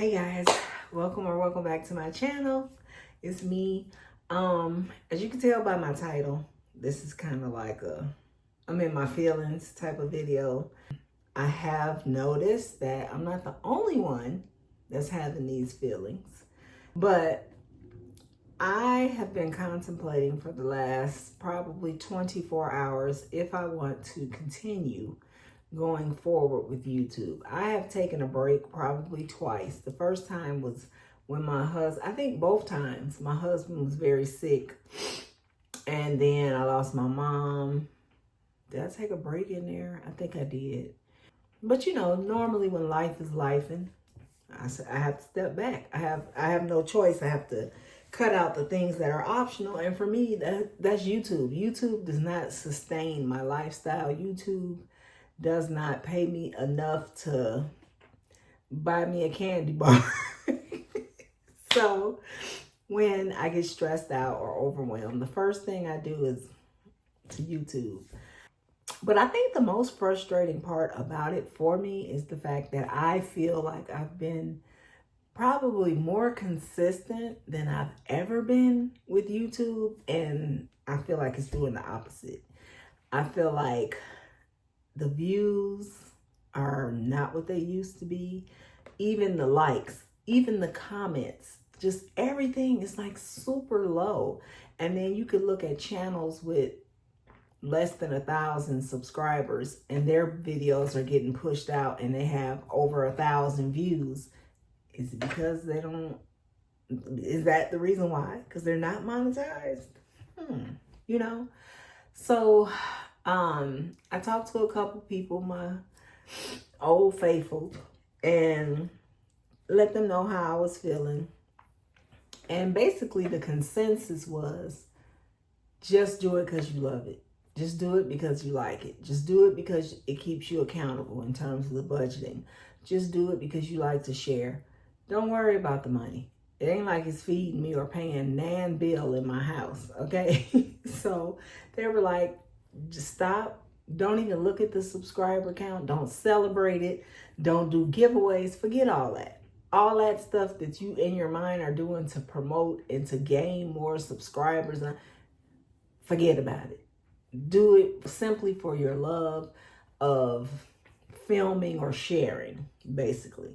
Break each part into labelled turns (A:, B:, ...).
A: Hey guys, welcome back to my channel. It's me. As you can tell by my title, this is kind of like I'm in my feelings type of video. I have noticed that I'm not the only one that's having these feelings, but I have been contemplating for the last probably 24 hours if I want to continue going forward with YouTube. I have taken a break probably twice. The first time was when my husband, I think both times, my husband was very sick. And then I lost my mom. Did I take a break in there? I think I did. But you know, normally when life is lifing, I have to step back. I have no choice. I have to cut out the things that are optional. And for me, that's YouTube. YouTube does not sustain my lifestyle. YouTube does not pay me enough to buy me a candy bar. So when I get stressed out or overwhelmed, the first thing I do is to YouTube. But I think the most frustrating part about it for me is the fact that I feel like I've been probably more consistent than I've ever been with YouTube. And I feel like it's doing the opposite. I feel like the views are not what they used to be. Even the likes, even the comments, just everything is like super low. And then you could look at channels with less than 1,000 subscribers and their videos are getting pushed out and they have over 1,000 views. Is it because they don't, is that the reason why? Because they're not monetized? You know? So I talked to a couple people, my old faithful, and let them know how I was feeling. And basically the consensus was just do it because you love it. Just do it because you like it. Just do it because it keeps you accountable in terms of the budgeting. Just do it because you like to share. Don't worry about the money. It ain't like it's feeding me or paying nan bill in my house, okay? So they were like, just stop. Don't even look at the subscriber count. Don't celebrate it. Don't do giveaways. Forget all that. All that stuff that you in your mind are doing to promote and to gain more subscribers. Forget about it. Do it simply for your love of filming or sharing, basically.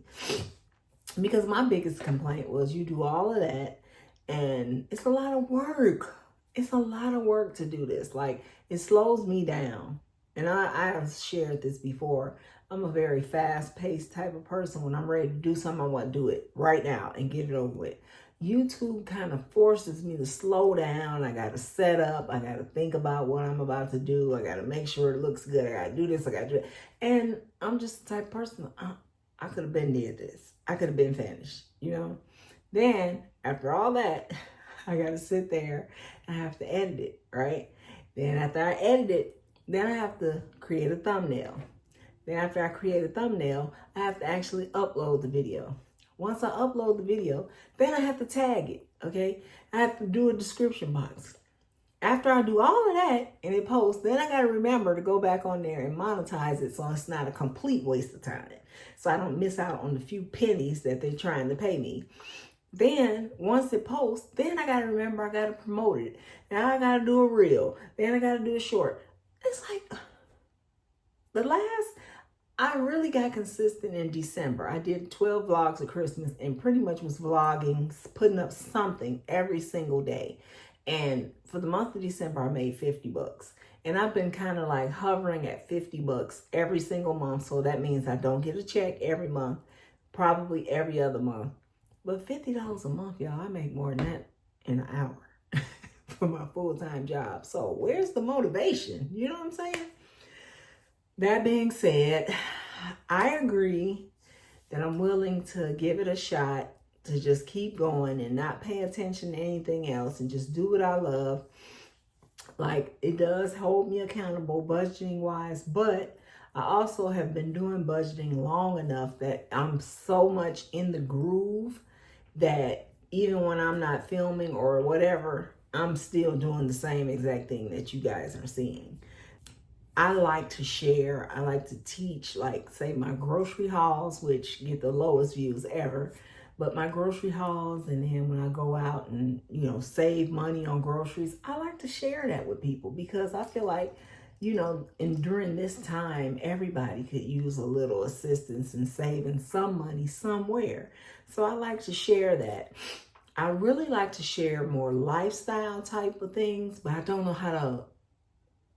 A: Because my biggest complaint was you do all of that and it's a lot of work. It's a lot of work to do this. Like, it slows me down. And I have shared this before. I'm a very fast-paced type of person. When I'm ready to do something, I want to do it right now and get it over with. YouTube kind of forces me to slow down. I got to set up. I got to think about what I'm about to do. I got to make sure it looks good. I got to do this. I got to do it. And I'm just the type of person, I could have been did this. I could have been finished, you know. Then, after all that, I got to sit there and I have to edit it, right? Then after I edit it, then I have to create a thumbnail. Then after I create a thumbnail, I have to actually upload the video. Once I upload the video, then I have to tag it, okay? I have to do a description box. After I do all of that and it posts, then I got to remember to go back on there and monetize it so it's not a complete waste of time. So I don't miss out on the few pennies that they're trying to pay me. Then once it posts, then I got to remember I got to promote it. Now I got to do a reel. Then I got to do a short. It's like I really got consistent in December. I did 12 vlogs of Christmas and pretty much was vlogging, putting up something every single day. And for the month of December, I made 50 bucks. And I've been kind of like hovering at 50 bucks every single month. So that means I don't get a check every month, probably every other month. But $50 a month, y'all, I make more than that in an hour for my full-time job. So where's the motivation? You know what I'm saying? That being said, I agree that I'm willing to give it a shot, to just keep going and not pay attention to anything else and just do what I love. Like, it does hold me accountable budgeting wise, but I also have been doing budgeting long enough that I'm so much in the groove that even when I'm not filming or whatever, I'm still doing the same exact thing that you guys are seeing. I like to share. I like to teach, like say my grocery hauls, which get the lowest views ever. But my grocery hauls, and then when I go out and, save money on groceries, I like to share that with people because I feel like, and during this time, everybody could use a little assistance in saving some money somewhere. So I like to share that. I really like to share more lifestyle type of things, but I don't know how to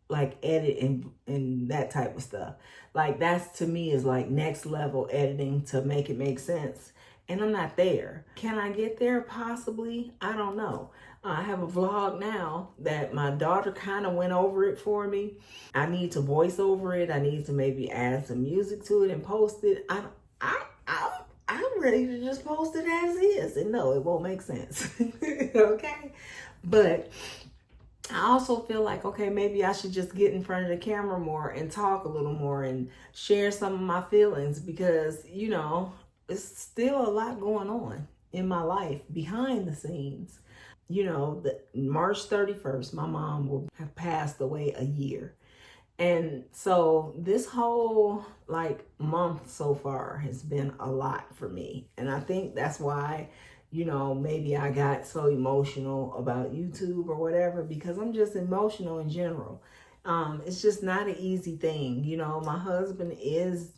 A: like edit and that type of stuff. Like that's to me is like next level editing to make it make sense. And I'm not there. Can I get there? Possibly. I don't know. I have a vlog now that my daughter kind of went over it for me. I need to voice over it. I need to maybe add some music to it and post it. I'm ready to just post it as is. And no, it won't make sense. Okay? But I also feel like, okay, maybe I should just get in front of the camera more and talk a little more and share some of my feelings because, it's still a lot going on in my life behind the scenes. The March 31st, my mom will have passed away a year. And so this whole month so far has been a lot for me. And I think that's why, maybe I got so emotional about YouTube or whatever, because I'm just emotional in general. It's just not an easy thing. My husband is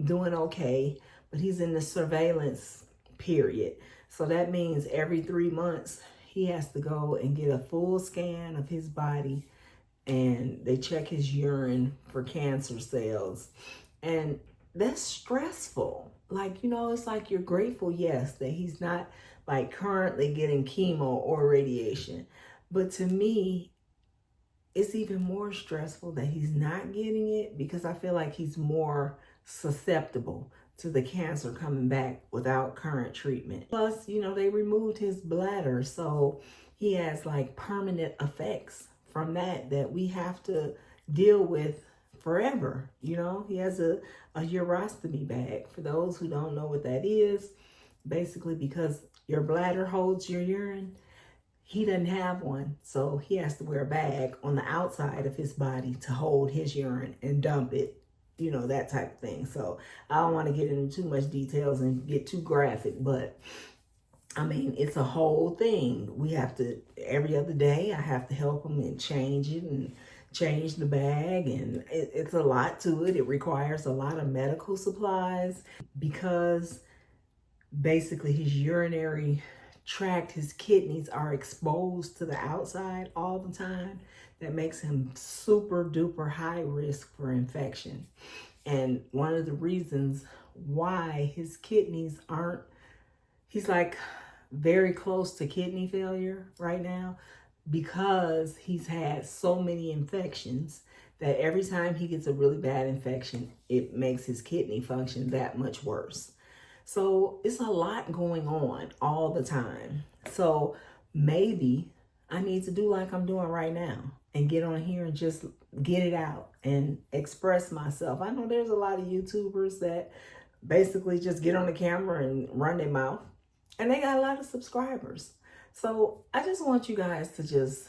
A: doing okay, but he's in the surveillance period. So that means every 3 months he has to go and get a full scan of his body, and they check his urine for cancer cells. And that's stressful. It's like you're grateful, yes, that he's not currently getting chemo or radiation. But to me, it's even more stressful that he's not getting it because I feel like he's more susceptible to the cancer coming back without current treatment. Plus, they removed his bladder, so he has permanent effects from that we have to deal with forever. He has a urostomy bag. For those who don't know what that is, basically because your bladder holds your urine, he doesn't have one, so he has to wear a bag on the outside of his body to hold his urine and dump it, that type of thing. So I don't want to get into too much details and get too graphic, but I mean, it's a whole thing. We have to, every other day, I have to help him and change it and change the bag. And it's a lot to it. It requires a lot of medical supplies because basically his urinary tract, his kidneys are exposed to the outside all the time. That makes him super duper high risk for infection. And one of the reasons why his kidneys aren't, he's very close to kidney failure right now because he's had so many infections that every time he gets a really bad infection, it makes his kidney function that much worse. So it's a lot going on all the time. So maybe I need to do like I'm doing right now and get on here and just get it out and express myself. I know there's a lot of YouTubers that basically just get on the camera and run their mouth, and they got a lot of subscribers. So I just want you guys to just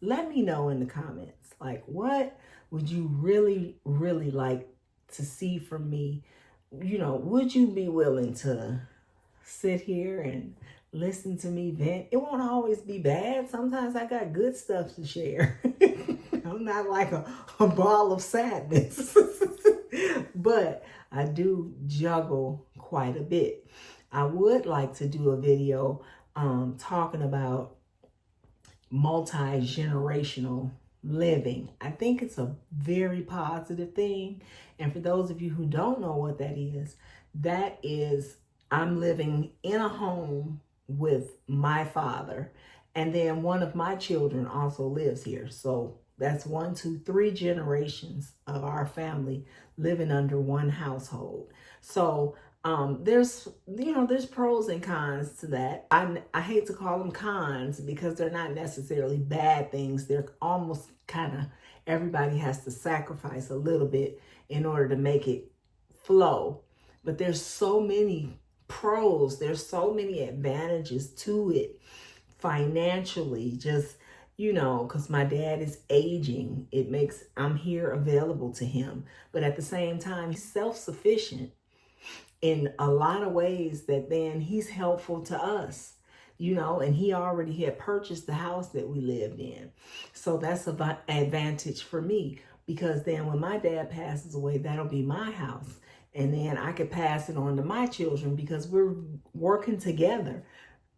A: let me know in the comments, what would you really, really like to see from me? Would you be willing to sit here and listen to me vent? It won't always be bad. Sometimes I got good stuff to share. I'm not like a ball of sadness. But I do juggle quite a bit. I would like to do a video talking about multi-generational living. I think it's a very positive thing. And for those of you who don't know what that is I'm living in a home with my father, and then one of my children also lives here. So that's 1, 2, 3 generations of our family living under one household. So there's pros and cons to that. I hate to call them cons because they're not necessarily bad things. They're almost kind of, everybody has to sacrifice a little bit in order to make it flow. But there's so many pros. There's so many advantages to it financially. Just, you know, because my dad is aging. I'm here available to him. But at the same time, he's self-sufficient in a lot of ways that then he's helpful to us, you know, and he already had purchased the house that we lived in. So that's an advantage for me, because then when my dad passes away, that'll be my house. And then I could pass it on to my children because we're working together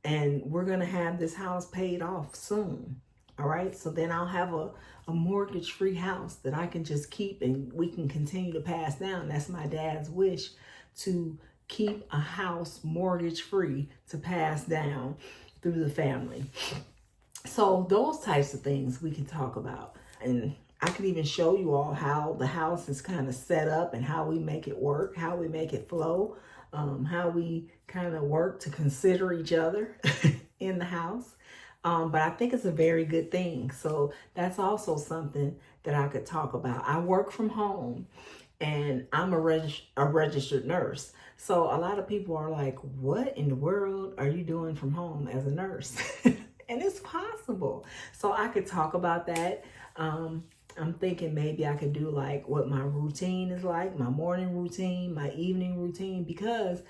A: and we're going to have this house paid off soon. All right. So then I'll have a mortgage-free house that I can just keep and we can continue to pass down. That's my dad's wish, to keep a house mortgage-free to pass down through the family. So those types of things we can talk about. And I could even show you all how the house is kind of set up and how we make it work, how we make it flow, how we kind of work to consider each other in the house. But I think it's a very good thing. So that's also something that I could talk about. I work from home and I'm a registered nurse. So a lot of people are like, what in the world are you doing from home as a nurse? And it's possible. So I could talk about that. I'm thinking maybe I could do like what my routine is like, my morning routine, my evening routine, because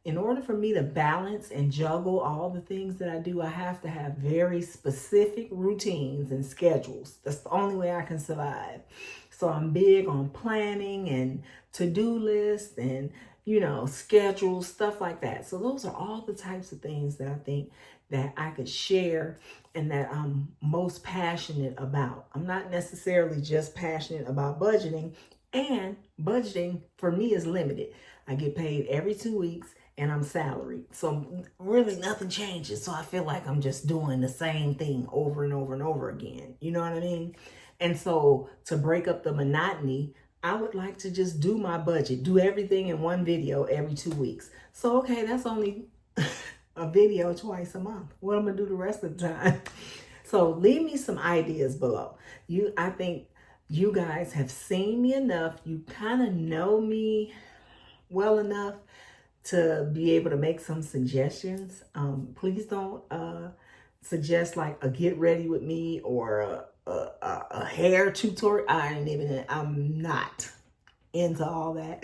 A: in order for me to balance and juggle all the things that I do, I have to have very specific routines and schedules. That's the only way I can survive. So I'm big on planning and to-do lists and, you know, schedules, stuff like that. So those are all the types of things that I think that I could share and that I'm most passionate about. I'm not necessarily just passionate about budgeting, and budgeting for me is limited. I get paid every 2 weeks and I'm salaried. So really nothing changes. So I feel like I'm just doing the same thing over and over and over again. You know what I mean? And so to break up the monotony, I would like to just do my budget, do everything in one video every 2 weeks. So, okay, that's only a video twice a month. What I'm gonna do the rest of the time? So leave me some ideas below. I think you guys have seen me enough. You kind of know me well enough to be able to make some suggestions. Please don't suggest like a get ready with me or a hair tutorial. I'm not into all that.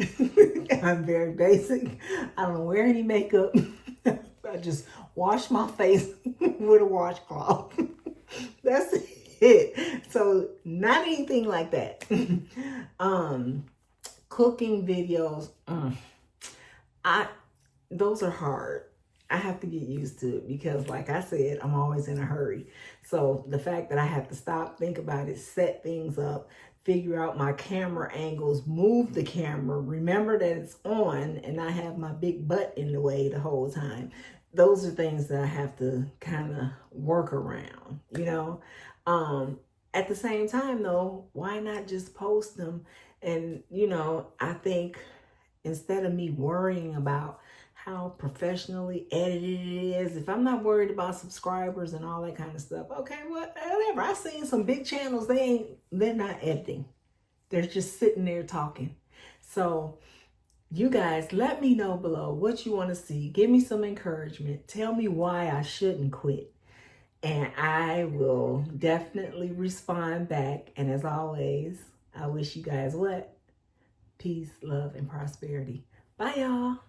A: I'm very basic. I don't wear any makeup. I just wash my face with a washcloth. That's it. So not anything like that. Cooking videos, those are hard. I have to get used to it because, like I said, I'm always in a hurry. So the fact that I have to stop, think about it, set things up, figure out my camera angles, move the camera, remember that it's on, and I have my big butt in the way the whole time. Those are things that I have to kind of work around, you know. At the same time, though, why not just post them? And, you know, I think instead of me worrying about how professionally edited it is, if I'm not worried about subscribers and all that kind of stuff, okay, whatever. I've seen some big channels, they're not editing. They're just sitting there talking. So you guys, let me know below what you want to see. Give me some encouragement. Tell me why I shouldn't quit. And I will definitely respond back. And as always, I wish you guys what? Peace, love, and prosperity. Bye, y'all.